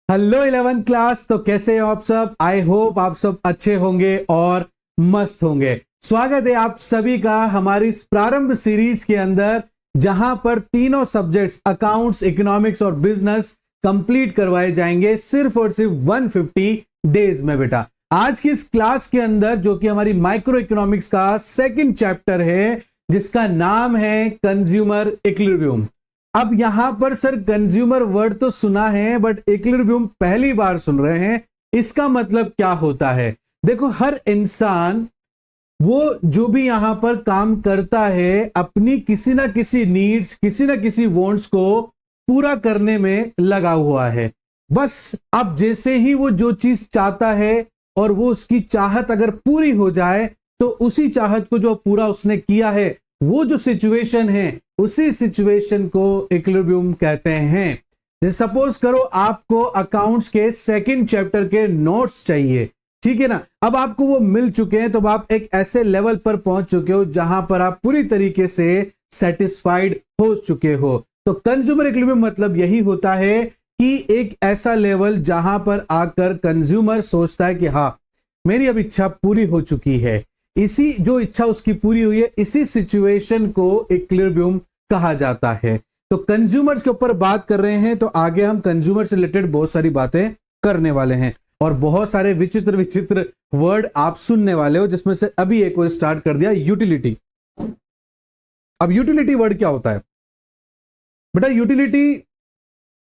Hello 11 class. तो कैसे हो आप सब? आई होप आप सब अच्छे होंगे और मस्त होंगे। स्वागत है आप सभी का हमारी इस प्रारंभ सीरीज के अंदर, जहां पर तीनों सब्जेक्ट्स अकाउंट्स, इकोनॉमिक्स और बिजनेस कंप्लीट करवाए जाएंगे सिर्फ और सिर्फ 150 डेज में। बेटा आज की इस क्लास के अंदर जो कि हमारी माइक्रो इकोनॉमिक्स का सेकंड चैप्टर है, जिसका नाम है कंज्यूमर इक्विलिब्रियम। अब यहां पर सर कंज्यूमर वर्ड तो सुना है, बट इक्विलिब्रियम पहली बार सुन रहे हैं। इसका मतलब क्या होता है? देखो, हर इंसान वो जो भी यहां पर काम करता है, अपनी किसी ना किसी नीड्स, किसी ना किसी वांट्स को पूरा करने में लगा हुआ है। बस अब जैसे ही वो जो चीज चाहता है और वो उसकी चाहत अगर पूरी हो जाए, तो उसी चाहत को जो पूरा उसने किया है, वो जो सिचुएशन है, उसी सिचुएशन को इक्विलिब्रियम कहते हैं। जैसे सपोज करो आपको अकाउंट्स के सेकंड चैप्टर के नोट्स चाहिए, ठीक है ना। अब आपको वो मिल चुके हैं, तो आप एक ऐसे लेवल पर पहुंच चुके हो जहां पर आप पूरी तरीके से सेटिस्फाइड हो चुके हो। तो कंज्यूमर इक्विलिब्रियम मतलब यही होता है कि एक ऐसा लेवल जहां पर आकर कंज्यूमर सोचता है कि हाँ, मेरी अब इच्छा पूरी हो चुकी है। इसी जो इच्छा उसकी पूरी हुई है, इसी सिचुएशन को इक्विलिब्रियम कहा जाता है। तो कंज्यूमर्स के ऊपर बात कर रहे हैं, तो आगे हम कंज्यूमर से रिलेटेड बहुत सारी बातें करने वाले हैं और बहुत सारे विचित्र विचित्र वर्ड आप सुनने वाले हो, जिसमें से अभी एक और स्टार्ट कर दिया, यूटिलिटी। अब यूटिलिटी वर्ड क्या होता है बेटा? यूटिलिटी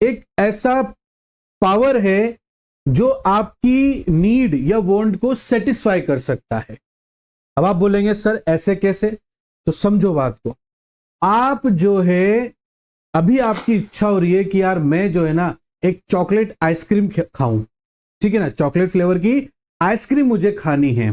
एक ऐसा पावर है जो आपकी नीड या वांट को सेटिस्फाई कर सकता है। अब आप बोलेंगे सर ऐसे कैसे? तो समझो बात को। आप जो है, अभी आपकी इच्छा हो रही है कि यार मैं जो है ना एक चॉकलेट आइसक्रीम खाऊं, ठीक है ना, चॉकलेट फ्लेवर की आइसक्रीम मुझे खानी है।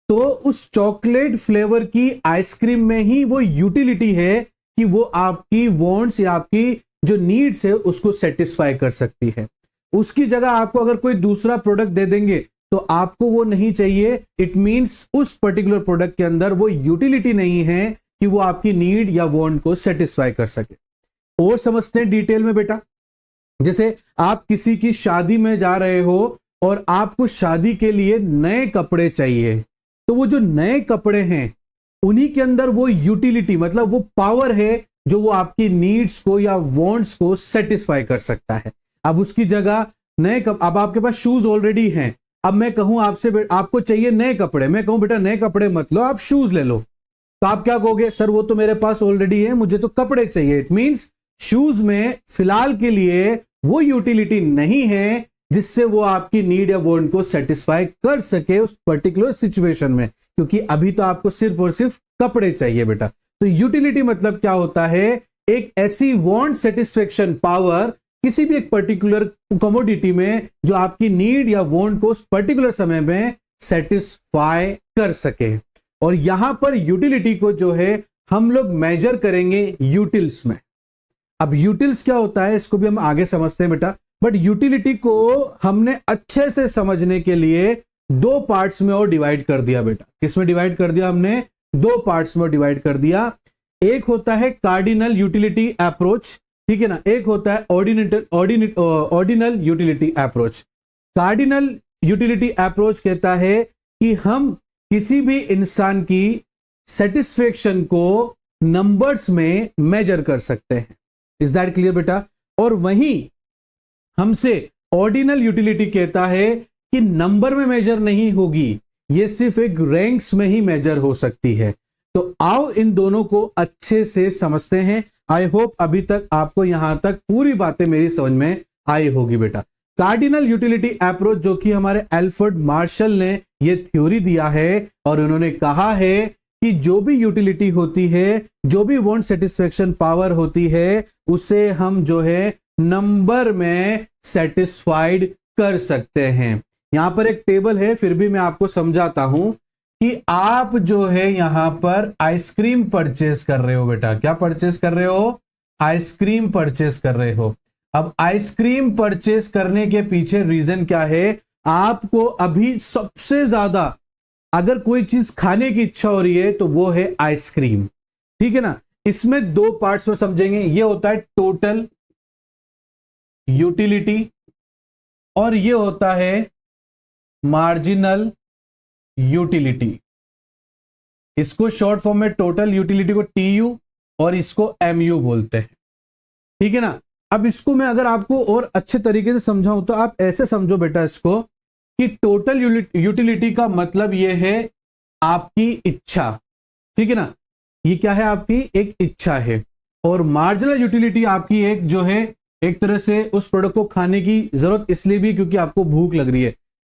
तो उस चॉकलेट फ्लेवर की आइसक्रीम में ही वो यूटिलिटी है कि वो आपकी वांट्स या आपकी जो नीड्स है उसको सेटिस्फाई कर सकती है। उसकी जगह आपको अगर कोई दूसरा प्रोडक्ट दे देंगे तो आपको वो नहीं चाहिए। इट मींस उस पर्टिकुलर प्रोडक्ट के अंदर वो यूटिलिटी नहीं है कि वो आपकी नीड या वांट को सेटिस्फाई कर सके। और समझते हैं डिटेल में बेटा। जैसे आप किसी की शादी में जा रहे हो और आपको शादी के लिए नए कपड़े चाहिए, तो वो जो नए कपड़े हैं उन्हीं के अंदर वो यूटिलिटी मतलब वो पावर है जो वो आपकी नीड्स को या वांट्स को सेटिस्फाई कर सकता है। अब उसकी जगह अब आपके पास शूज ऑलरेडी हैं। अब मैं कहूं आपसे आपको चाहिए नए कपड़े, मैं कहूं बेटा नए कपड़े मत लो, आप शूज ले लो, तो आप क्या कहोगे? सर वो तो मेरे पास ऑलरेडी है, मुझे तो कपड़े चाहिए। इट मींस शूज में फिलहाल के लिए वो यूटिलिटी नहीं है जिससे वो आपकी नीड या वांट को सेटिस्फाई कर सके उस पर्टिकुलर सिचुएशन में, क्योंकि अभी तो आपको सिर्फ और सिर्फ कपड़े चाहिए बेटा। तो यूटिलिटी मतलब क्या होता है? एक ऐसी वांट सेटिस्फेक्शन पावर किसी भी एक पर्टिकुलर कमोडिटी में जो आपकी नीड या वांट को उस पर्टिकुलर समय में सेटिस्फाई कर सके। और यहां पर यूटिलिटी को जो है हम लोग मेजर करेंगे यूटिल्स में। अब यूटिल्स क्या होता है इसको भी हम आगे समझते हैं बेटा, बट यूटिलिटी को हमने अच्छे से समझने के लिए दो पार्ट्स में और डिवाइड कर दिया बेटा। किसमें डिवाइड कर दिया? हमने दो पार्ट्स में डिवाइड कर दिया। एक होता है कार्डिनल यूटिलिटी अप्रोच, ठीक है ना, एक होता है ordinal utility approach. Cardinal utility approach कहता है कि हम किसी भी इंसान की सेटिस्फेक्शन को नंबर्स में मेजर कर सकते हैं। इज दैट क्लियर बेटा? और वहीं हमसे ऑर्डिनल यूटिलिटी कहता है कि नंबर में मेजर नहीं होगी, ये सिर्फ एक रैंक्स में ही मेजर हो सकती है। तो आओ इन दोनों को अच्छे से समझते हैं। आई होप अभी तक आपको यहां तक पूरी बातें मेरी समझ में आई होगी बेटा। कार्डिनल यूटिलिटी अप्रोच जो कि हमारे एल्फ्रेड मार्शल ने ये थ्योरी दिया है, और उन्होंने कहा है कि जो भी यूटिलिटी होती है, जो भी वांट सेटिस्फेक्शन पावर होती है, उसे हम जो है नंबर में सेटिस्फाइड कर सकते हैं। यहां पर एक टेबल है, फिर भी मैं आपको समझाता हूं कि आप जो है यहां पर आइसक्रीम परचेस कर रहे हो बेटा। क्या परचेस कर रहे हो? आइसक्रीम परचेस कर रहे हो। अब आइसक्रीम परचेस करने के पीछे रीजन क्या है? आपको अभी सबसे ज्यादा अगर कोई चीज खाने की इच्छा हो रही है तो वो है आइसक्रीम, ठीक है ना। इसमें दो पार्ट्स में समझेंगे। ये होता है टोटल यूटिलिटी और ये होता है मार्जिनल यूटिलिटी। इसको शॉर्ट फॉर्म में टोटल यूटिलिटी को टीयू और इसको एमयू बोलते हैं, ठीक है ना। अब इसको मैं अगर आपको और अच्छे तरीके से समझाऊं तो आप ऐसे समझो बेटा इसको कि टोटल यूटिलिटी का मतलब ये है आपकी इच्छा, ठीक है ना। ये क्या है, आपकी एक इच्छा है। और मार्जिनल यूटिलिटी आपकी एक जो है एक तरह से उस प्रोडक्ट को खाने की जरूरत इसलिए भी क्योंकि आपको भूख लग रही है,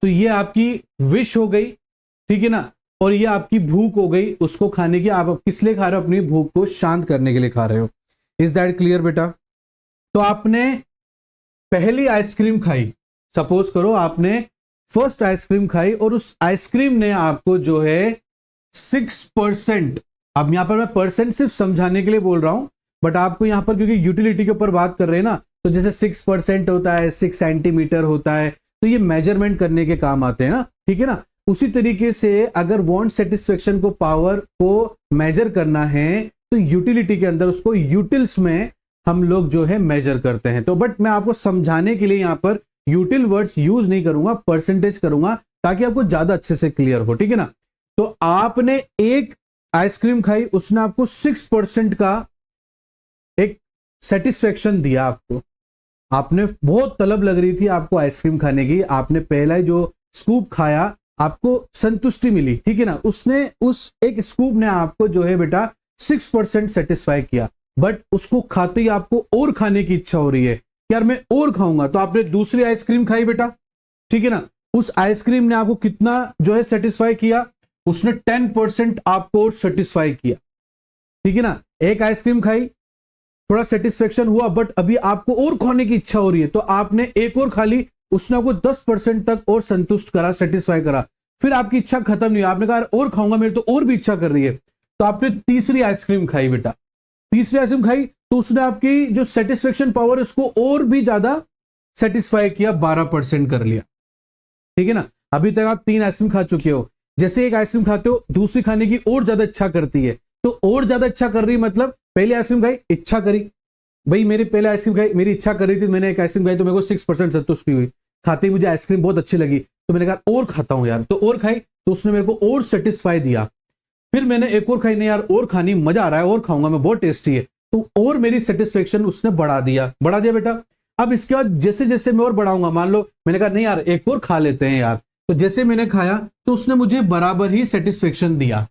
तो ये आपकी विश हो गई, ठीक है ना। और ये आपकी भूख हो गई उसको खाने की। आप किस लिए खा रहे हो, अपनी भूख को शांत करने के लिए खा रहे हो। इज दैट क्लियर बेटा। तो आपने पहली आइसक्रीम खाई, सपोज करो आपने फर्स्ट आइसक्रीम खाई और उस आइसक्रीम ने आपको जो है 6%, अब यहां पर मैं परसेंट सिर्फ समझाने के लिए बोल रहा हूं, बट आपको यहां पर क्योंकि यूटिलिटी के ऊपर बात कर रहे हैं ना, तो जैसे 6% होता है, 6 सेंटीमीटर होता है, तो ये मेजरमेंट करने के काम आते हैं ना, ठीक है ना। उसी तरीके से अगर वांट सेटिस्फेक्शन को, पावर को मेजर करना है तो यूटिलिटी के अंदर उसको यूटिल्स में हम लोग जो है मेजर करते हैं। तो बट मैं आपको समझाने के लिए यहां पर यूटिल वर्ड्स यूज नहीं करूंगा, परसेंटेज करूंगा ताकि आपको ज्यादा अच्छे से क्लियर हो, ठीक है ना। तो आपने एक आइसक्रीम खाई, उसने आपको 6% का एक सेटिस्फेक्शन दिया आपको। आपने बहुत तलब लग रही थी आपको आइसक्रीम खाने की, आपने पहला जो स्कूप खाया आपको संतुष्टि मिली, ठीक है ना। उसने उस एक स्कूप ने आपको जो है बेटा 6% सेटिस्फाई किया, बट उसको खाते ही आपको और खाने की इच्छा हो रही है, यार मैं और खाऊंगा। तो आपने दूसरी आइसक्रीम खाई बेटा, ठीक है ना। उस आइसक्रीम ने आपको कितना जो है सेटिस्फाई किया, उसने 10% आपको और सेटिस्फाई किया, ठीक है ना। एक आइसक्रीम खाई, थोड़ा सेटिस्फेक्शन हुआ, बट अभी आपको और खाने की इच्छा हो रही है, तो आपने एक और खा ली, उसने आपको 10% तक और संतुष्ट करा, सेटिस्फाई करा। फिर आपकी इच्छा खत्म नहीं हुई, आपने कहा और खाऊंगा, मेरे तो और भी इच्छा कर रही है, तो आपने तीसरी आइसक्रीम खाई बेटा। तीसरी आइसक्रीम खाई तो उसने आपकी जो सेटिस्फेक्शन पावर उसको और भी ज्यादा सेटिस्फाई किया, 12% कर लिया, ठीक है ना। अभी तक आप 3 आइसक्रीम खा चुके हो, जैसे एक आइसक्रीम खाते हो दूसरी खाने की और ज्यादा इच्छा करती है, तो और ज्यादा इच्छा कर रही मतलब पहली आइसक्रीम खाई, इच्छा करी भाई, मेरी पहले आइसक्रीम खाई, मेरी इच्छा कर रही थी, मैंने एक आइसक्रीम खाई तो मेरे को 6% संतुष्टि हुई, खाते ही मुझे आइसक्रीम बहुत अच्छी लगी, तो मैंने कहा और खाता हूं यार, तो और खाई तो उसने मेरे को और सेटिस्फाई दिया। फिर मैंने एक और खाई, नहीं यार और खानी, मजा आ रहा है और खाऊंगा मैं, बहुत टेस्टी है, तो और मेरी सेटिस्फेक्शन उसने बढ़ा दिया बेटा। अब इसके बाद जैसे जैसे मैं और बढ़ाऊंगा, मान लो मैंने कहा नहीं यार एक और खा लेते हैं यार, तो जैसे मैंने खाया तो उसने मुझे बराबर ही सेटिस्फेक्शन दिया।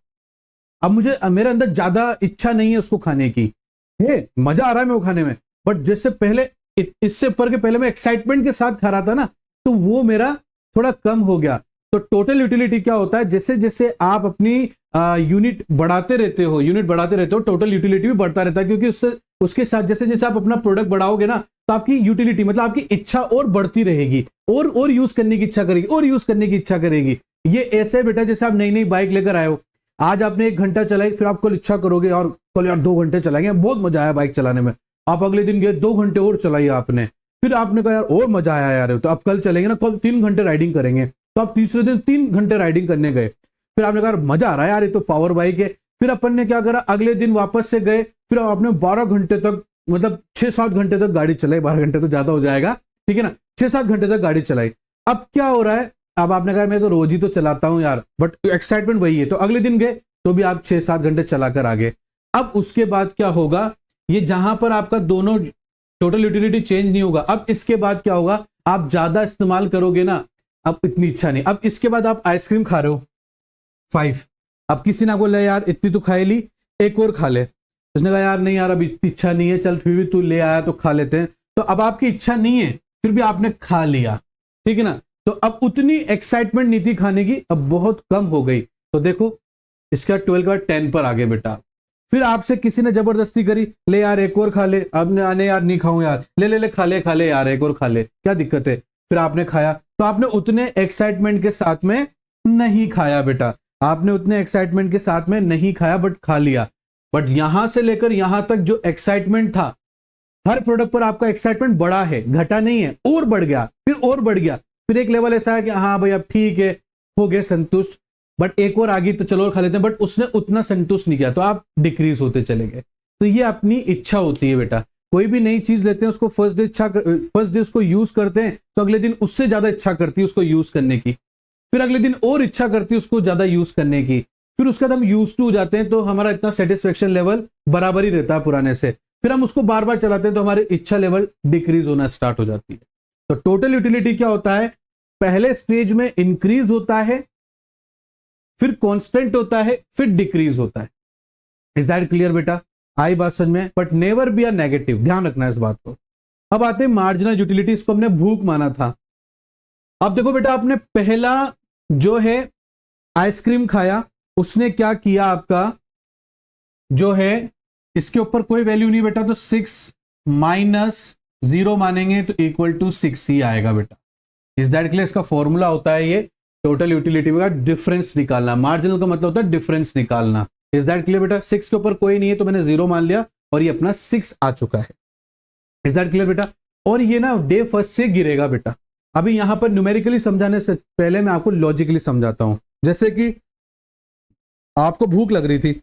अब मुझे मेरे अंदर ज्यादा इच्छा नहीं है उसको खाने की, है मजा आ रहा है मैं वो खाने में, बट जैसे पहले इससे ऊपर के पहले मैं एक्साइटमेंट के साथ खा रहा था ना, तो वो मेरा थोड़ा कम हो गया। तो टोटल यूटिलिटी क्या होता है, जैसे जैसे आप अपनी यूनिट बढ़ाते रहते हो, टोटल यूटिलिटी भी बढ़ता रहता है, क्योंकि उससे उसके साथ जैसे जैसे आप अपना प्रोडक्ट बढ़ाओगे ना, तो आपकी यूटिलिटी मतलब आपकी इच्छा और बढ़ती रहेगी, और यूज करने की इच्छा करेगी, और यूज करने की इच्छा करेगी। ये ऐसे बेटा जैसे आप नई नई बाइक लेकर आए हो, आज आपने 1 घंटा चलाई, फिर आप कल इच्छा करोगे और कल यार 2 घंटे चलाएंगे, बहुत मजा आया बाइक चलाने में, आप अगले दिन गए 2 घंटे और चलाई आपने, फिर आपने कहा यार और मजा आया यार, तो अब कल चलेंगे ना, कल 3 घंटे राइडिंग करेंगे, तो आप तीसरे दिन 3 घंटे राइडिंग करने गए, फिर आपने कहा मजा आ रहा है यार, ये तो पावर बाइक है। फिर अपन ने क्या करा, अगले दिन वापस से गए, फिर आपने 12 घंटे तक मतलब 6-7 घंटे तक गाड़ी चलाई, 12 घंटे तो ज्यादा हो जाएगा, ठीक है ना, 6-7 घंटे तक गाड़ी चलाई। अब क्या हो रहा है, अब आपने कहा मैं तो रोज ही तो चलाता हूं यार, बट एक्साइटमेंट वही है, तो अगले दिन गए तो भी आप 6-7 घंटे चलाकर आ गए। अब उसके बाद क्या होगा, ये जहां पर आपका दोनों टोटल यूटिलिटी चेंज नहीं होगा, अब इसके बाद क्या होगा, आप ज्यादा इस्तेमाल करोगे ना, अब इतनी इच्छा नहीं। अब इसके बाद आप आइसक्रीम खा रहे हो 5, अब किसी ने बोला यार इतनी तो खाई ली, एक और खा ले, उसने कहा यार नहीं यार अब इतनी इच्छा नहीं है, चल फिर भी तू ले आया तो खा लेते हैं, तो अब आपकी इच्छा नहीं है, फिर भी आपने खा लिया, ठीक है ना। तो अब उतनी एक्साइटमेंट नहीं थी खाने की, अब बहुत कम हो गई। तो देखो इसका 12 का 10 पर आ गए बेटा। फिर आपसे किसी ने जबरदस्ती करी, ले यार एक और खा ले, अब आने यार नहीं खाऊं यार, ले ले ले खा ले यार एक और खा ले, क्या दिक्कत है। फिर आपने खाया, तो आपने उतने एक्साइटमेंट के साथ में नहीं खाया बेटा, आपने उतने एक्साइटमेंट के साथ में नहीं खाया, बट खा लिया। बट यहां से लेकर यहां तक जो एक्साइटमेंट था, हर प्रोडक्ट पर आपका एक्साइटमेंट बढ़ा है, घटा नहीं है, और बढ़ गया, फिर और बढ़ गया, फिर एक लेवल ऐसा है कि हाँ भाई अब ठीक है, हो गए संतुष्ट, बट एक और आ गई तो चलो और खा लेते हैं, बट उसने उतना संतुष्ट नहीं किया, तो आप डिक्रीज होते चले गए। तो ये अपनी इच्छा होती है बेटा। कोई भी नई चीज लेते हैं उसको फर्स्ट डे उसको यूज करते हैं तो अगले दिन उससे ज्यादा इच्छा करती है उसको यूज करने की, फिर अगले दिन और इच्छा करती है उसको ज्यादा यूज करने की, फिर उसके बाद हम यूज टू हो जाते हैं तो हमारा इतना सेटिस्फेक्शन लेवल बराबर ही रहता है पुराने से, फिर हम उसको बार बार चलाते हैं तो हमारी इच्छा लेवल डिक्रीज होना स्टार्ट हो जाती है। तो टोटल यूटिलिटी क्या होता है, पहले स्टेज में इंक्रीज होता है, फिर कांस्टेंट होता है, फिर डिक्रीज होता है। इज दैट क्लियर बेटा? आई बात समझ में? But never be a negative, ध्यान रखना इस बात को। अब आते हैं मार्जिनल यूटिलिटी, इसको हमने भूख माना था। अब देखो बेटा, आपने पहला जो है आइसक्रीम खाया, उसने क्या किया, आपका जो है इसके ऊपर कोई वैल्यू नहीं बेटा, तो 6 माइनस 0 मानेंगे तो इक्वल टू 6 ही आएगा बेटा। Is that clear? इसका फॉर्मूला होता है ये टोटल यूटिलिटी का डिफरेंस निकालना। मार्जिनल का मतलब होता है डिफरेंस निकालना। इज दैट क्लियर बेटा? 6 के ऊपर कोई नहीं है तो मैंने 0 मान लिया और ये अपना 6 आ चुका है। इज दैट क्लियर बेटा? और ये ना डे फर्स्ट से गिरेगा बेटा। अभी यहां पर न्यूमेरिकली समझाने से पहले मैं आपको लॉजिकली समझाता हूं। जैसे कि आपको भूख लग रही थी,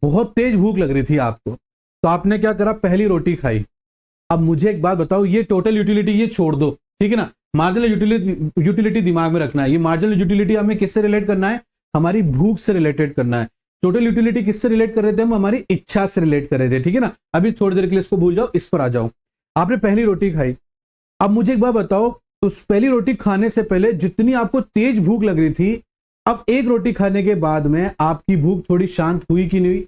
बहुत तेज भूख लग रही थी आपको, तो आपने क्या करा, पहली रोटी खाई। अब मुझे एक बात बताओ, ये टोटल यूटिलिटी ये छोड़ दो, ठीक है ना, मार्जिनल यूटिलिटी दिमाग में रखना है। ये मार्जिनल यूटिलिटी हमें किससे रिलेट करना है, हमारी भूख से रिलेटेड करना है। टोटल यूटिलिटी किससे रिलेट कर रहे थे हम, हमारी इच्छा से रिलेट कर रहे थे, ठीक है ना। अभी थोड़ी देर के लिए इसको भूल जाओ, इस पर आ जाओ। आपने पहली रोटी खाई, अब मुझे एक बात बताओ, उस पहली रोटी खाने से पहले जितनी आपको तेज भूख लग रही थी, अब एक रोटी खाने के बाद में आपकी भूख थोड़ी शांत हुई कि नहीं हुई?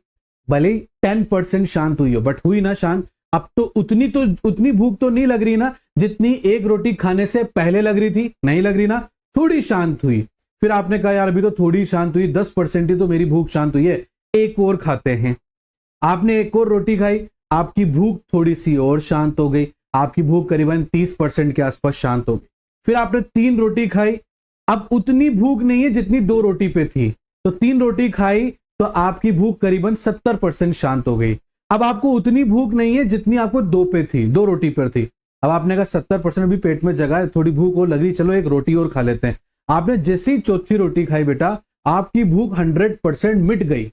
भले ही 10% शांत हुई हो, बट हुई ना शांत। अब तो उतनी भूख तो नहीं लग रही ना जितनी एक रोटी खाने से पहले लग रही थी, नहीं लग रही ना, थोड़ी शांत हुई। फिर आपने कहा यार अभी तो थोड़ी शांत हुई, 10% ही तो मेरी भूख शांत हुई है, एक और खाते हैं। आपने एक और रोटी खाई, आपकी भूख थोड़ी सी और शांत हो गई, आपकी भूख करीबन 30% के आसपास शांत हो गई। फिर आपने 3 रोटी खाई, अब उतनी भूख नहीं है जितनी 2 रोटी पे थी, तो 3 रोटी खाई तो आपकी भूख करीबन 70% शांत हो गई। अब आपको उतनी भूख नहीं है जितनी आपको 2 पे थी, 2 रोटी पर थी। अब आपने कहा 70% भी पेट में जगह है, थोड़ी भूख और लग रही, चलो एक रोटी और खा लेते हैं। आपने जैसे ही चौथी रोटी खाई बेटा, आपकी भूख 100% मिट गई।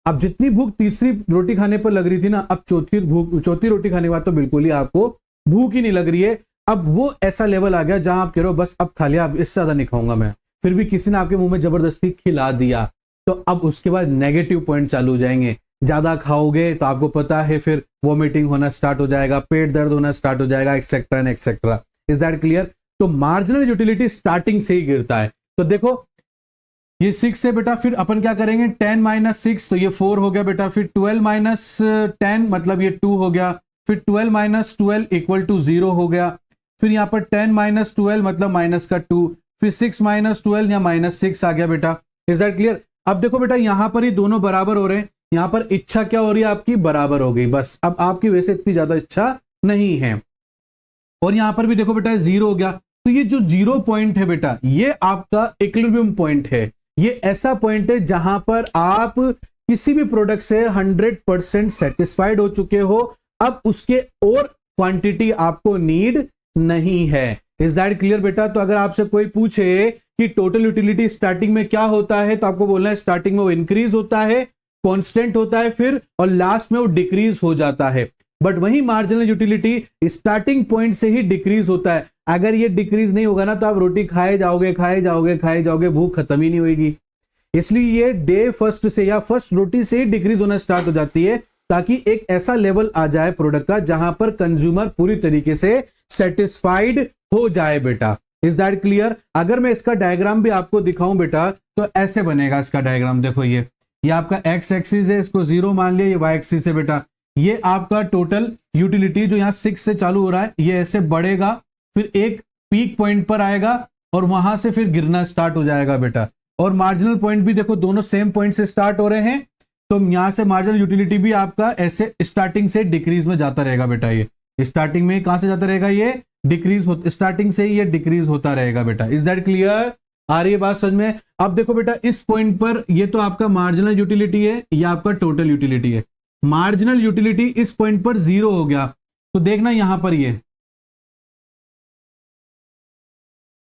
अब जितनी भूख तीसरी रोटी खाने पर लग रही थी ना, अब चौथी रोटी खाने के बाद तो बिल्कुल ही आपको भूख ही नहीं लग रही है। अब वो ऐसा लेवल आ गया जहां आप कह रहे हो बस अब खा लिया, अब इससे ज्यादा नहीं खाऊंगा मैं। फिर भी किसी ने आपके मुंह में जबरदस्ती खिला दिया, तो अब उसके बाद नेगेटिव पॉइंट चालू हो जाएंगे। ज्यादा खाओगे तो आपको पता है फिर वॉमिटिंग होना स्टार्ट हो जाएगा, पेट दर्द होना स्टार्ट हो जाएगा, etcetera and etcetera. Is that clear? तो मार्जिनल यूटिलिटी स्टार्टिंग से ही गिरता है। तो देखो ये 6 है बेटा, फिर अपन क्या करेंगे, 10 माइनस 6 तो ये 4 हो गया बेटा, फिर 12 माइनस 10 मतलब ये 2 हो गया, फिर 12 माइनस 12 इक्वल टू 0 हो गया, फिर यहाँ पर 10 माइनस 12 मतलब माइनस का 2, फिर 6 माइनस 12 या माइनस 6 आ गया बेटा। Is that clear? अब देखो बेटा यहां पर ही दोनों बराबर हो रहे हैं, यहां पर इच्छा क्या हो रही है आपकी, बराबर हो गई। बस अब आपकी वैसे इतनी ज्यादा इच्छा नहीं है। और यहां पर भी देखो बेटा 0 हो गया। तो ये जो 0 पॉइंट है बेटा, ये आपका इक्विलिब्रियम पॉइंट है। ये ऐसा पॉइंट है जहां पर आप किसी भी प्रोडक्ट से 100% सेटिस्फाइड हो चुके हो, अब उसके और क्वांटिटी आपको नीड नहीं है। इज दैट क्लियर बेटा? तो अगर आपसे कोई पूछे कि टोटल यूटिलिटी स्टार्टिंग में क्या होता है, तो आपको बोलना है स्टार्टिंग में वो इंक्रीज होता है, कांस्टेंट होता है फिर, और लास्ट में वो डिक्रीज हो जाता है। बट वही मार्जिनल यूटिलिटी स्टार्टिंग पॉइंट से ही डिक्रीज होता है। अगर ये डिक्रीज नहीं होगा ना तो आप रोटी खाए जाओगे, भूख खत्म ही नहीं होगी। इसलिए ये डे फर्स्ट से या फर्स्ट रोटी से ही डिक्रीज होना स्टार्ट हो जाती है, ताकि एक ऐसा लेवल आ जाए प्रोडक्ट का जहां पर कंज्यूमर पूरी तरीके से सेटिस्फाइड हो जाए बेटा। Is that clear? अगर मैं इसका डायग्राम भी आपको दिखाऊं बेटा, तो ऐसे बनेगा इसका डायग्राम। देखो ये आपका एक्स एक्सिस है, इसको 0 मान लिया, ये वाई एक्सिस है बेटा। ये आपका टोटल यूटिलिटी जो यहाँ 6 से चालू हो रहा है, ये ऐसे बढ़ेगा, फिर एक पीक पॉइंट पर आएगा और वहां से फिर गिरना स्टार्ट हो जाएगा बेटा। और मार्जिनल पॉइंट भी देखो दोनों सेम पॉइंट से स्टार्ट हो रहे हैं, तो यहां से मार्जिनल यूटिलिटी भी आपका ऐसे स्टार्टिंग से डिक्रीज में जाता रहेगा बेटा। ये स्टार्टिंग में कहां से जाता रहेगा, ये डिक्रीज स्टार्टिंग से ही ये डिक्रीज होता रहेगा बेटा। Is that clear? आ रही है बात समझ में? अब देखो बेटा इस पॉइंट पर ये तो आपका मार्जिनल यूटिलिटी है, ये आपका टोटल यूटिलिटी है। मार्जिनल यूटिलिटी इस पॉइंट पर 0 हो गया, तो देखना यहां पर ये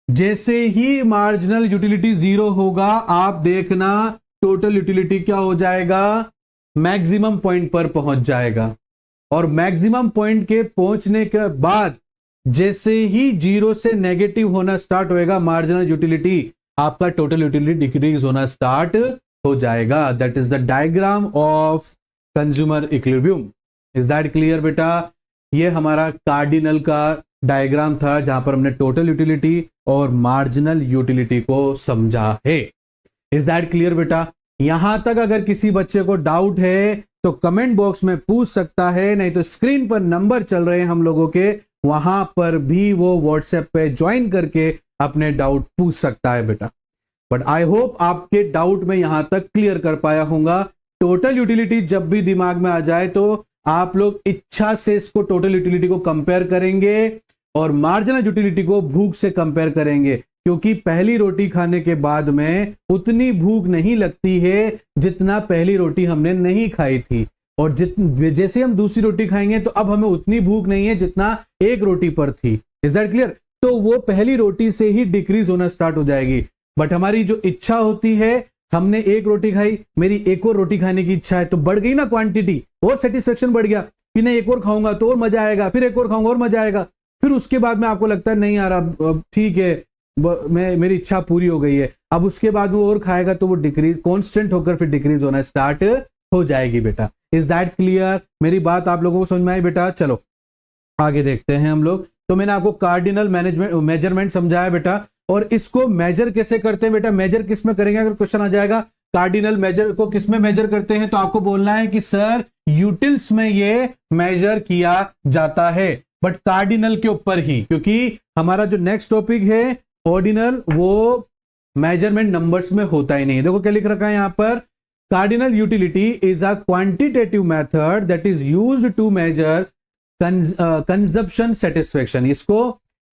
जैसे ही मार्जिनल यूटिलिटी 0 होगा, आप देखना टोटल यूटिलिटी क्या हो जाएगा, मैक्सिमम पॉइंट पर पहुंच जाएगा। और मैक्सिमम पॉइंट के पहुंचने के बाद जैसे ही जीरो से नेगेटिव होना स्टार्ट होएगा मार्जिनल यूटिलिटी, आपका टोटल यूटिलिटी डिक्रीज होना स्टार्ट हो जाएगा। That is the diagram of consumer equilibrium. Is that clear बेटा? ये हमारा कार्डिनल का डायग्राम था जहां पर हमने टोटल यूटिलिटी और मार्जिनल यूटिलिटी को समझा है। इज दैट क्लियर बेटा? यहां तक अगर किसी बच्चे को डाउट है तो कमेंट बॉक्स में पूछ सकता है, नहीं तो स्क्रीन पर नंबर चल रहे हैं हम लोगों के, वहां पर भी वो व्हाट्सएप पे ज्वाइन करके अपने डाउट पूछ सकता है बेटा। बट आई होप आपके डाउट में यहां तक क्लियर कर पाया होगा। टोटल यूटिलिटी जब भी दिमाग में आ जाए तो आप लोग इच्छा से इसको टोटल यूटिलिटी को कंपेयर करेंगे और मार्जिनल यूटिलिटी को भूख से कंपेयर करेंगे, क्योंकि पहली रोटी खाने के बाद में उतनी भूख नहीं लगती है जितना पहली रोटी हमने नहीं खाई थी, और जैसे हम दूसरी रोटी खाएंगे तो अब हमें उतनी भूख नहीं है जितना एक रोटी पर थी। Is that clear? तो वो पहली रोटी से ही डिक्रीज होना स्टार्ट हो जाएगी। बट हमारी जो इच्छा होती है, हमने एक रोटी खाई, मेरी एक और रोटी खाने की इच्छा है, तो बढ़ गई ना क्वांटिटी, और सेटिस्फेक्शन बढ़ गया, फिर मैं एक और खाऊंगा तो और मजा आएगा, फिर एक और खाऊंगा और मजा आएगा, फिर उसके बाद में आपको लगता है नहीं यार अब ठीक है, मेरी इच्छा पूरी हो गई है, अब उसके बाद वो और खाएगा तो वो डिक्रीज कांस्टेंट होकर फिर डिक्रीज होना स्टार्ट हो जाएगी बेटा। Is that clear? मेरी बात आप लोगों को समझ में आई बेटा? चलो आगे देखते हैं हम लोग। तो मैंने आपको कार्डिनल मेजरमेंट समझाया बेटा, और इसको मेजर कैसे करते हैं बेटा? मेजर किस में करेंगे? अगर क्वेश्चन आ जाएगा कार्डिनल मेजर को किस में मेजर करते हैं, तो आपको बोलना है कि सर यूटिल्स में ये मेजर किया जाता है, बट कार्डिनल के ऊपर ही, क्योंकि हमारा जो नेक्स्ट टॉपिक है ऑर्डिनल, वो मेजरमेंट नंबर्स में होता ही नहीं। देखो क्या लिख रखा है यहां पर, cardinal utility is a quantitative method that is used to measure consumption satisfaction. इसको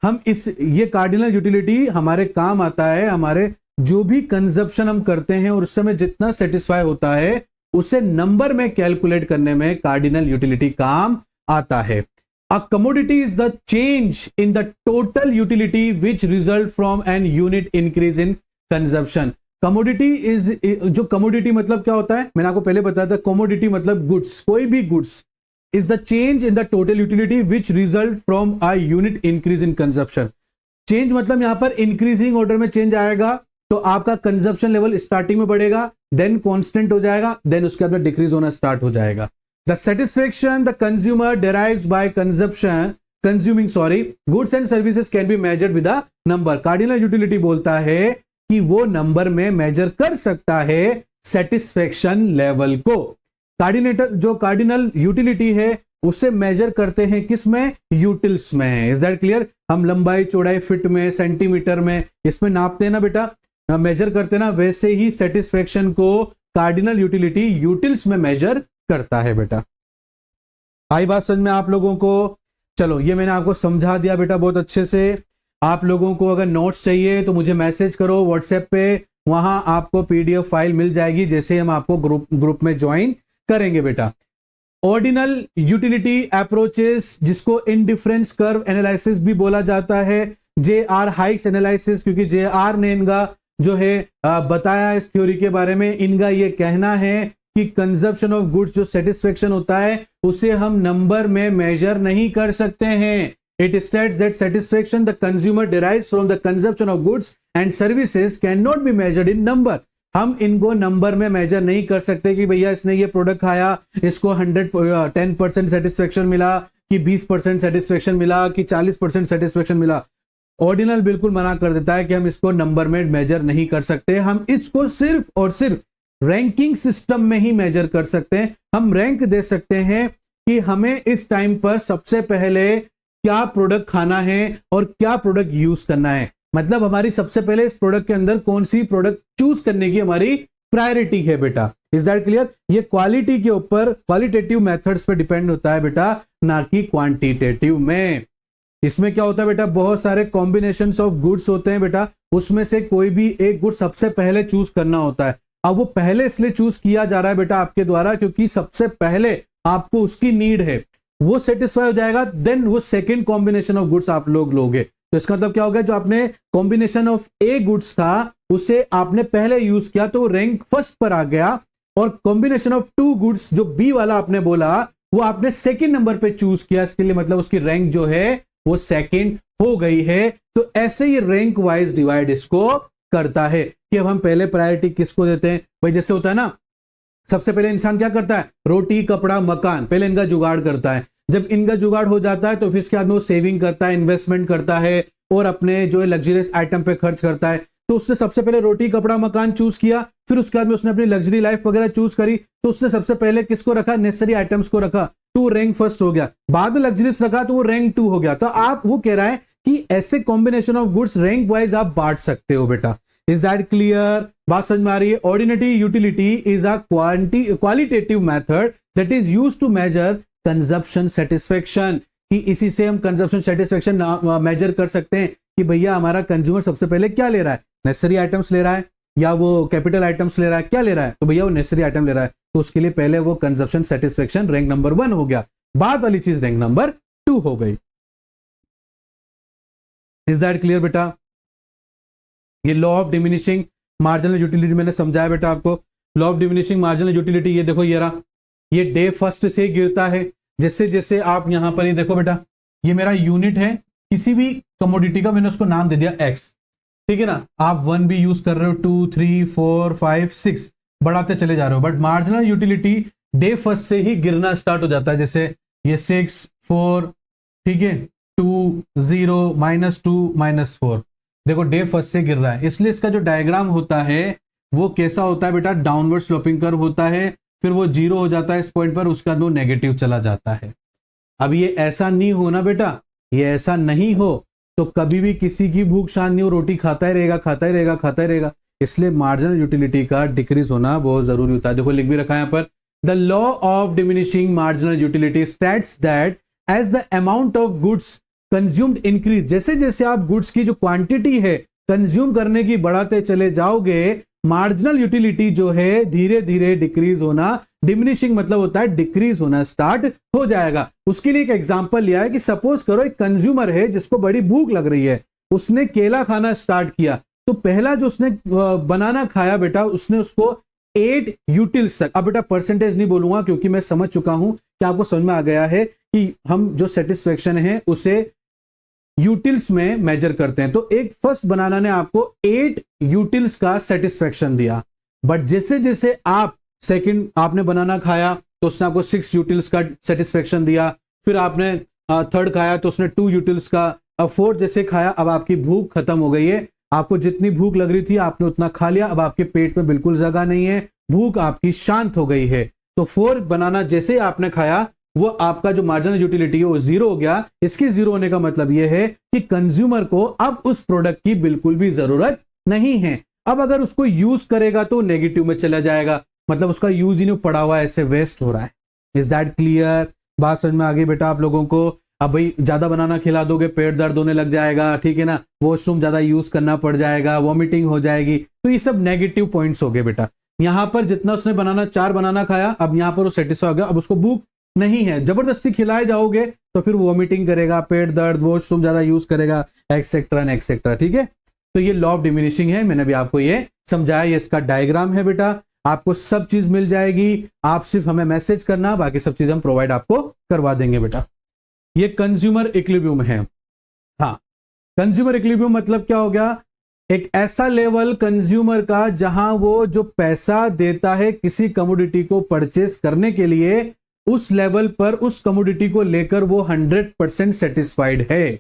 हम ये कार्डिनल यूटिलिटी हमारे काम आता है, हमारे जो भी कंजप्शन हम करते हैं और उस समय जितना सेटिस्फाई होता है उसे नंबर में कैलकुलेट करने में कार्डिनल यूटिलिटी काम आता है। A commodity is the change in the total utility which result from an unit increase in consumption. Commodity is, जो commodity मतलब क्या होता है मैंने आपको पहले बताया था, commodity मतलब goods, कोई भी goods is the change in the total utility which result from a unit increase in consumption. Change मतलब यहां पर increasing order में change आएगा तो आपका consumption level starting में बढ़ेगा, then constant हो जाएगा, then उसके बाद में decrease होना start हो जाएगा। The satisfaction the consumer derives by consuming goods and services can be measured with a number. Cardinal utility बोलता है कि वो नंबर में मेजर कर सकता है सेटिस्फेक्शन लेवल को। कार्डिनल यूटिलिटी है उसे मेजर करते हैं किस में? यूटिल्स में। Is that clear? हम लंबाई चौड़ाई फीट में, सेंटीमीटर में, इसमें नापते हैं ना बेटा, मेजर करते हैं ना, वैसे ही सेटिस्फेक्शन को कार्डिनल यूटिलिटी यूटिल्स में मेजर करता है बेटा। आई बात समझ में आप लोगों को? चलो ये मैंने आपको समझा दिया बेटा बहुत अच्छे से। आप लोगों को अगर नोट्स चाहिए तो मुझे मैसेज करो व्हाट्सएप पे, वहां आपको पीडीएफ फाइल मिल जाएगी जैसे हम आपको ग्रुप में ज्वाइन करेंगे बेटा। ऑर्डिनल यूटिलिटी अप्रोचेस, जिसको इंडिफरेंस कर्व एनालिसिस भी बोला जाता है, जे.आर. हाइक्स एनालिसिस, क्योंकि जे.आर. ने इनका जो है बताया इस थ्योरी के बारे में। इनका ये कहना है कि कंजप्शन ऑफ गुड्स जो सेटिस्फेक्शन होता है उसे हम नंबर में मेजर नहीं कर सकते हैं। It states that satisfaction the consumer derives from the consumption of goods and services can not be measured in number. हम इनको नंबर में मेजर नहीं कर सकते कि भैया इसने ये प्रोडक्ट खाया, इसको 10% सेटिस्फेक्शन मिला कि 20% सेटिस्फेक्शन मिला कि 40% सेटिस्फेक्शन मिला। ऑर्डिनल बिल्कुल मना कर देता है कि हम इसको नंबर में मेजर नहीं कर सकते। हम इसको सिर्फ और सिर्फ रैंकिंग सिस्टम में ही मेजर कर सकते हैं। हम रैंक दे सकते हैं कि हमें इस टाइम पर सबसे पहले क्या प्रोडक्ट खाना है और क्या प्रोडक्ट यूज करना है। मतलब हमारी सबसे पहले इस प्रोडक्ट के अंदर कौन सी प्रोडक्ट चूज करने की हमारी प्रायोरिटी है बेटा। Is that clear? ये क्वालिटी के ऊपर क्वालिटेटिव मेथड्स पे डिपेंड होता है बेटा, ना कि क्वांटिटेटिव में। इसमें क्या होता है बेटा, बहुत सारे कॉम्बिनेशंस ऑफ गुड्स होते हैं बेटा, उसमें से कोई भी एक गुड सबसे पहले चूज करना होता है। अब वो पहले इसलिए चूज किया जा रहा है बेटा आपके द्वारा क्योंकि सबसे पहले आपको उसकी नीड है, वो सेटिस्फाई हो जाएगा, देन वो सेकंड कॉम्बिनेशन ऑफ गुड्स आप लोग लोगे। तो इसका मतलब क्या हो गया, जो आपने कॉम्बिनेशन ऑफ ए गुड्स था उसे आपने पहले यूज किया तो वो रैंक फर्स्ट पर आ गया, और कॉम्बिनेशन ऑफ टू गुड्स जो बी वाला आपने बोला वो आपने सेकंड नंबर पे चूज किया, इसके लिए मतलब उसकी रैंक जो है वो सेकंड हो गई है। तो ऐसे ही रैंक वाइज डिवाइड इसको करता है कि अब हम पहले प्रायोरिटी किसको देते हैं। भाई जैसे होता है ना, सबसे पहले इंसान क्या करता है, रोटी कपड़ा मकान, पहले इनका जुगाड़ करता है। जब इनका जुगाड़ हो जाता है तो फिर इसके बाद में वो सेविंग करता है, इन्वेस्टमेंट करता है और अपने जो है लग्जरियस आइटम पे खर्च करता है। तो उसने सबसे पहले रोटी कपड़ा मकान चूज किया, फिर उसके बाद में उसने अपनी लग्जरी लाइफ वगैरह चूज करी। तो उसने सबसे पहले किसको रखा, नेसेसरी आइटम्स को रखा, तो रैंक फर्स्ट हो गया। बाद में लग्जरीज रखा तो वो रैंक 2 हो गया। तो आप वो कह रहा है कि ऐसे combination of goods rank wise आप बांट सकते हो बेटा। Is that clear? बात समझ में आ रही है? Ordinary utility is a qualitative method that is used to measure consumption satisfaction, कि इसी से हम कंजप्शन सेटिस्फेक्शन मेजर कर सकते हैं कि भैया हमारा कंज्यूमर सबसे पहले क्या ले रहा है, नेसेसरी आइटम्स ले रहा है या वो कैपिटल आइटम्स ले रहा है, क्या ले रहा है, तो भैया वो नेसेसरी आइटम ले रहा है। तो उसके लिए पहले वो कंजप्शन सेटिस्फेक्शन रैंक नंबर 1 हो गया, बाद वाली चीज रैंक नंबर 2 हो गई। इज दैट क्लियर बेटा? ये law of diminishing marginal utility मैंने समझाया बेटा आपको। Law of diminishing marginal utility, ये देखो ये रहा, ये डे फर्स्ट से गिरता है। जैसे जैसे आप यहां पर ये देखो बेटा, ये मेरा यूनिट है किसी भी कमोडिटी का, मैंने उसको नाम दे दिया एक्स, ठीक है ना। आप 1 भी यूज कर रहे हो, 2 3 4 5 6 बढ़ाते चले जा रहे हो, but marginal utility day first से ही गिरना स्टार्ट हो जाता है। जैसे ये 6 4, ठीक है, 2 0 -2 -4, देखो डे फर्स्ट से गिर रहा है। इसलिए इसका जो डायग्राम होता है वो कैसा होता है बेटा, डाउनवर्ड स्लोपिंग कर्व होता है, फिर वो 0 हो जाता है इस पॉइंट पर, उसका वो नेगेटिव चला जाता है। अब ये ऐसा नहीं हो ना बेटा, ये ऐसा नहीं हो तो कभी भी किसी की भूख शांत नहीं हो, रोटी खाता ही रहेगा खाता ही रहेगा खाता ही रहेगा। इसलिए मार्जिनल यूटिलिटी का डिक्रीज होना बहुत जरूरी होता है। देखो लिख भी रखा है यहाँ पर, the law of diminishing marginal utility states that as the amount of goods consumed increase, जैसे जैसे आप गुड्स की जो क्वांटिटी है कंज्यूम करने की बढ़ाते चले जाओगे, मार्जिनल यूटिलिटी जो है धीरे धीरे डिक्रीज होना, डिमिनिशिंग मतलब होता है डिक्रीज होना स्टार्ट हो जाएगा। उसके लिए एक एग्जांपल लिया है कि सपोज करो एक कंज्यूमर है जिसको बड़ी भूख लग रही है, उसने केला खाना स्टार्ट किया, तो पहला जो उसने बनाना खाया बेटा, उसने उसको 8 यूटिल्स तक, अब बेटा परसेंटेज नहीं बोलूंगा क्योंकि मैं समझ चुका हूं कि आपको समझ में आ गया है कि हम जो सेटिस्फेक्शन है उसे यूटिल्स में मेजर करते हैं। तो एक फर्स्ट बनाना ने आपको 8 यूटिल्स का सेटिस्फेक्शन दिया, बट जैसे जैसे आप सेकंड आपने बनाना खाया तो उसने आपको 6 यूटिल्स का सेटिस्फेक्शन दिया, फिर आपने थर्ड खाया तो उसने 2 यूटिल्स का, अब फोर्थ जैसे खाया, अब आपकी भूख खत्म हो गई है, आपको जितनी भूख लग रही थी आपने उतना खा लिया, अब आपके पेट में बिल्कुल जगह नहीं है, भूख आपकी शांत हो गई है। तो 4 बनाना जैसे आपने खाया वो आपका जो मार्जिनल यूटिलिटी है वो 0 हो गया। इसके 0 होने का मतलब यह है कि कंज्यूमर को अब उस प्रोडक्ट की बिल्कुल भी जरूरत नहीं है। अब अगर उसको यूज करेगा तो नेगेटिव में चला जाएगा, मतलब उसका यूज ही नहीं पड़ा हुआ है, ऐसे वेस्ट हो रहा है। Is that clear? बात समझ में आ गई बेटा आप लोगों को? अब भाई ज्यादा बनाना खिला दोगे पेट दर्द होने लग जाएगा, ठीक है ना, वॉशरूम ज्यादा यूज करना पड़ जाएगा, वॉमिटिंग हो जाएगी, तो ये सब नेगेटिव पॉइंट्स हो गए बेटा। यहां पर जितना उसने बनाना 4 बनाना खाया, अब यहां पर वो सेटिस्फाई हो गया, अब उसको भूख नहीं है, जबरदस्ती खिलाए जाओगे तो फिर वॉमिटिंग करेगा, पेट दर्द, वॉशरूम ज्यादा यूज करेगा, एक्सेट्रा एंड एक्सेट्रा, ठीक है। तो ये लॉ ऑफ डिमिनिशिंग है, मैंने भी आपको ये समझाया, ये इसका डायग्राम है बेटा, आपको सब चीज मिल जाएगी, आप सिर्फ हमें मैसेज करना, बाकी सब चीज हम प्रोवाइड आपको करवा देंगे बेटा। ये कंज्यूमर इक्विलिब्रियम है। हाँ, कंज्यूमर इक्विलिब्रियम मतलब क्या हो गया, एक ऐसा लेवल कंज्यूमर का जहां वो जो पैसा देता है किसी कमोडिटी को परचेस करने के लिए, उस लेवल पर उस कमोडिटी को लेकर वो 100% सेटिस्फाइड है।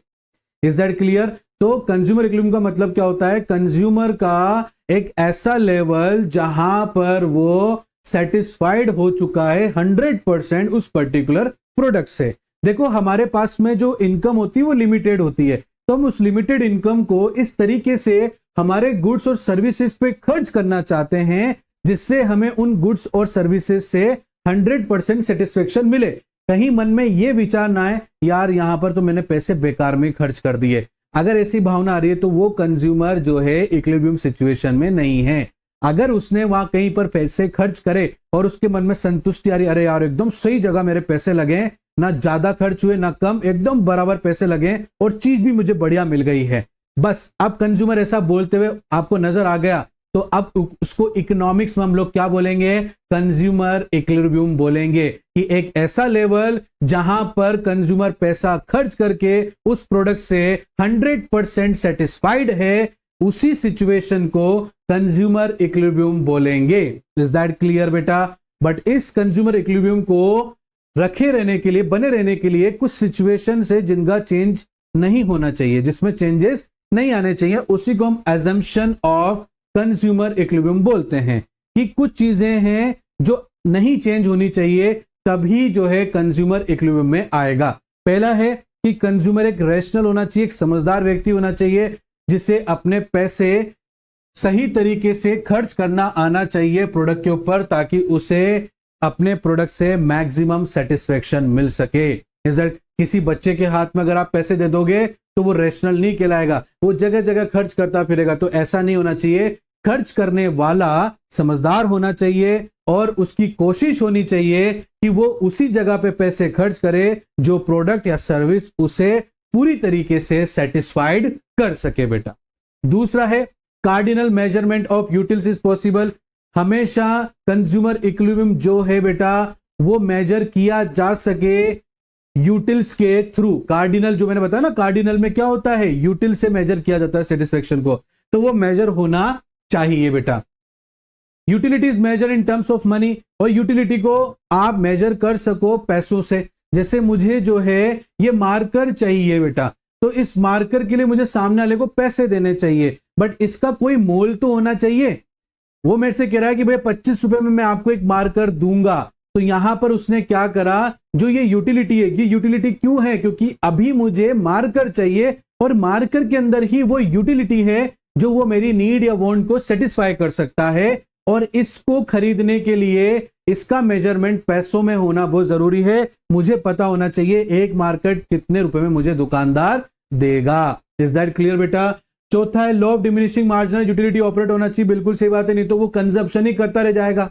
Is that clear? तो कंज्यूमर इक्विलिब्रियम का मतलब क्या होता है, कंज्यूमर का एक ऐसा लेवल जहां पर वो सेटिस्फाइड हो चुका है 100% उस पर्टिकुलर प्रोडक्ट से। देखो हमारे पास में जो इनकम होती है वो लिमिटेड होती है, तो हम उस लिमिटेड इनकम को इस तरीके से हमारे गुड्स और सर्विसेज पे खर्च करना चाहते हैं जिससे हमें उन गुड्स और सर्विसेज से 100% सेटिस्फेक्शन मिले। कहीं मन में यह विचार ना आए यार यहां पर तो मैंने पैसे बेकार में खर्च कर दिए। अगर ऐसी भावना आ रही है तो वो कंज्यूमर जो है इक्विलिब्रियम सिचुएशन में नहीं है। अगर उसने वहां कहीं पर पैसे खर्च करे और उसके मन में संतुष्टि आ रही, अरे यार एकदम सही जगह मेरे पैसे लगे, ना ज्यादा खर्च हुए ना कम, एकदम बराबर पैसे लगे और चीज भी मुझे बढ़िया मिल गई है, बस अब कंज्यूमर ऐसा बोलते हुए आपको नजर आ गया तो अब उसको इकोनॉमिक्स में हम लोग क्या बोलेंगे, कंज्यूमर इक्विलिब्रियम बोलेंगे, कि एक ऐसा लेवल जहां पर कंज्यूमर पैसा खर्च करके उस प्रोडक्ट से 100% सेटिस्फाइड है, उसी सिचुएशन को कंज्यूमर इक्विलिब्रियम बोलेंगे। इज दैट क्लियर बेटा? बट इस कंज्यूमर इक्विलिब्रियम को रखे रहने के लिए, बने रहने के लिए कुछ सिचुएशन से जिनका चेंज नहीं होना चाहिए, जिसमें चेंजेस नहीं आने चाहिए, उसी को हम assumption ऑफ कंज्यूमर इक्विलिब्रियम बोलते हैं, कि कुछ चीजें हैं जो नहीं चेंज होनी चाहिए, तभी जो है कंज्यूमर इक्विलिब्रियम में आएगा। पहला है कि कंज्यूमर एक रैशनल होना चाहिए, एक समझदार व्यक्ति होना चाहिए, जिसे अपने पैसे सही तरीके से खर्च करना आना चाहिए प्रोडक्ट के ऊपर, ताकि उसे अपने प्रोडक्ट से मैक्सिमम सेटिस्फेक्शन मिल सके। इस दैट किसी बच्चे के हाथ में अगर आप पैसे दे दोगे तो वो रैशनल नहीं कहलाएगा, वो जगह जगह खर्च करता फिरेगा। तो ऐसा नहीं होना चाहिए। खर्च करने वाला समझदार होना चाहिए और उसकी कोशिश होनी चाहिए कि वो उसी जगह पे पैसे खर्च करे जो प्रोडक्ट या सर्विस उसे पूरी तरीके से सेटिस्फाइड कर सके बेटा। दूसरा है cardinal measurement of utils is possible. हमेशा कंज्यूमर इक्विलिब्रियम जो है बेटा वो मेजर किया जा सके यूटिल्स के थ्रू। कार्डिनल जो मैंने बताया ना, कार्डिनल में क्या होता है, यूटिल से मेजर किया जाता है सेटिस्फेक्शन को, तो वो मेजर होना चाहिए बेटा। Utilities measure in terms of money, और यूटिलिटी को आप मेजर कर सको पैसों से। जैसे मुझे जो है ये मार्कर चाहिए बेटा, तो इस मार्कर के लिए मुझे सामने वाले को पैसे देने चाहिए, बट इसका कोई मोल तो होना चाहिए। वो मेरे से कह रहा है कि भाई 25 रुपए में मैं आपको एक मार्कर दूंगा, तो यहां पर उसने क्या करा, जो ये यूटिलिटी है, ये यूटिलिटी क्यों है, क्योंकि अभी मुझे मार्कर चाहिए और मार्कर के अंदर ही वो यूटिलिटी है जो वो मेरी नीड या वांट को सेटिस्फाई कर सकता है। और इसको खरीदने के लिए इसका मेजरमेंट पैसों में होना बहुत जरूरी है। मुझे पता होना चाहिए एक मार्कर कितने रुपए में मुझे दुकानदार देगा। इज दैट क्लियर बेटा? चौथा है law of diminishing marginal utility operate होना चाहिए। बिल्कुल सही बात है, नहीं तो वो कंजप्शन ही करता रह जाएगा।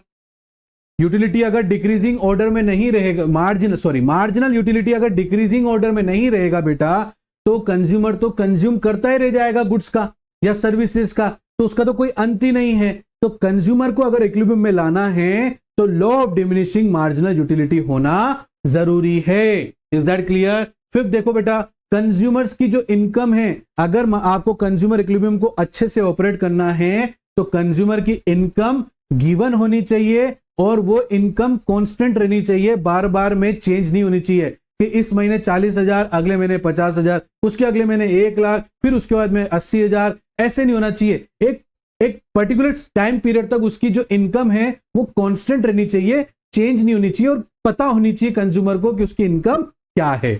यूटिलिटी अगर डिक्रीजिंग ऑर्डर में नहीं रहेगा, मार्जिनल यूटिलिटी अगर डिक्रीजिंग ऑर्डर में नहीं रहेगा बेटा, तो कंज्यूमर तो कंज्यूम करता ही रह जाएगा गुड्स का या सर्विसेज का, तो उसका तो कोई अंत ही नहीं है। तो कंज्यूमर को अगर इक्विलिब्रियम में लाना है तो law of diminishing marginal utility होना जरूरी है। Is that clear? फिफ्थ देखो बेटा, कंज्यूमर्स की जो इनकम है, अगर आपको कंज्यूमर इक्विलिब्रियम को अच्छे से ऑपरेट करना है तो कंज्यूमर की इनकम गिवन होनी चाहिए और वो इनकम कांस्टेंट रहनी चाहिए, बार बार में चेंज नहीं होनी चाहिए कि इस महीने 40,000, अगले महीने 50,000, उसके अगले महीने 1,00,000, फिर उसके बाद में 80,000। ऐसे नहीं होना चाहिए। एक पर्टिकुलर टाइम पीरियड तक उसकी जो इनकम है वो कांस्टेंट रहनी चाहिए, चेंज नहीं होनी चाहिए, और पता होनी चाहिए कंज्यूमर को कि उसकी इनकम क्या है।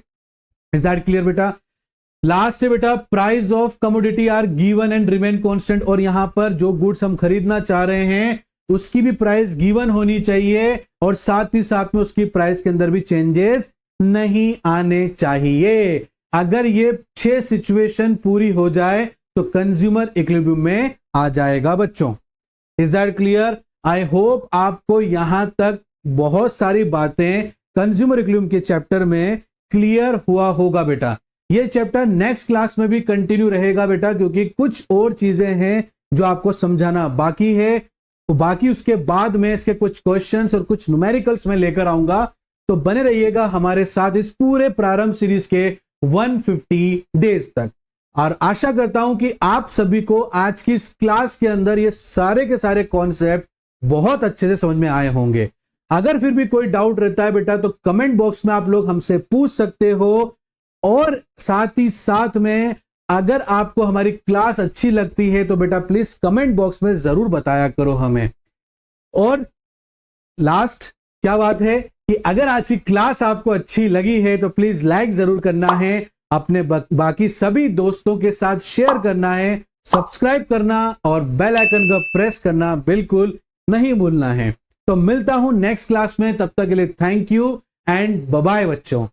इज दैट क्लियर बेटा? लास्ट है बेटा, price of commodity are given and remain constant. और यहां पर जो गुड्स हम खरीदना चाह रहे हैं उसकी भी प्राइस गिवन होनी चाहिए, और साथ ही साथ में उसकी प्राइस के अंदर भी चेंजेस नहीं आने चाहिए। अगर ये 6 सिचुएशन पूरी हो जाए तो कंज्यूमर इक्विलिब्रियम में आ जाएगा बच्चों। Is that clear? I hope आपको यहां तक बहुत सारी बातें कंज्यूमर इक्विलिब्रियम के चैप्टर में क्लियर हुआ होगा बेटा। ये चैप्टर नेक्स्ट क्लास में भी कंटिन्यू रहेगा बेटा, क्योंकि कुछ और चीजें हैं जो आपको समझाना बाकी है। तो बाकी उसके बाद में इसके कुछ क्वेश्चंस और कुछ न्यूमेरिकल्स में लेकर आऊंगा, तो बने रहिएगा हमारे साथ इस पूरे प्रारंभ सीरीज के 150 डेज तक। और आशा करता हूं कि आप सभी को आज की इस क्लास के अंदर ये सारे के सारे कॉन्सेप्ट बहुत अच्छे से समझ में आए होंगे। अगर फिर भी कोई डाउट रहता है बेटा तो कमेंट बॉक्स में आप लोग हमसे पूछ सकते हो, और साथ ही साथ में अगर आपको हमारी क्लास अच्छी लगती है तो बेटा प्लीज कमेंट बॉक्स में जरूर बताया करो हमें। और लास्ट क्या बात है कि अगर आज की क्लास आपको अच्छी लगी है तो प्लीज लाइक जरूर करना है, अपने बाकी सभी दोस्तों के साथ शेयर करना है, सब्सक्राइब करना और बेल आइकन का प्रेस करना बिल्कुल नहीं भूलना है। तो मिलता हूं नेक्स्ट क्लास में, तब तक के लिए thank you and bye bye बच्चों।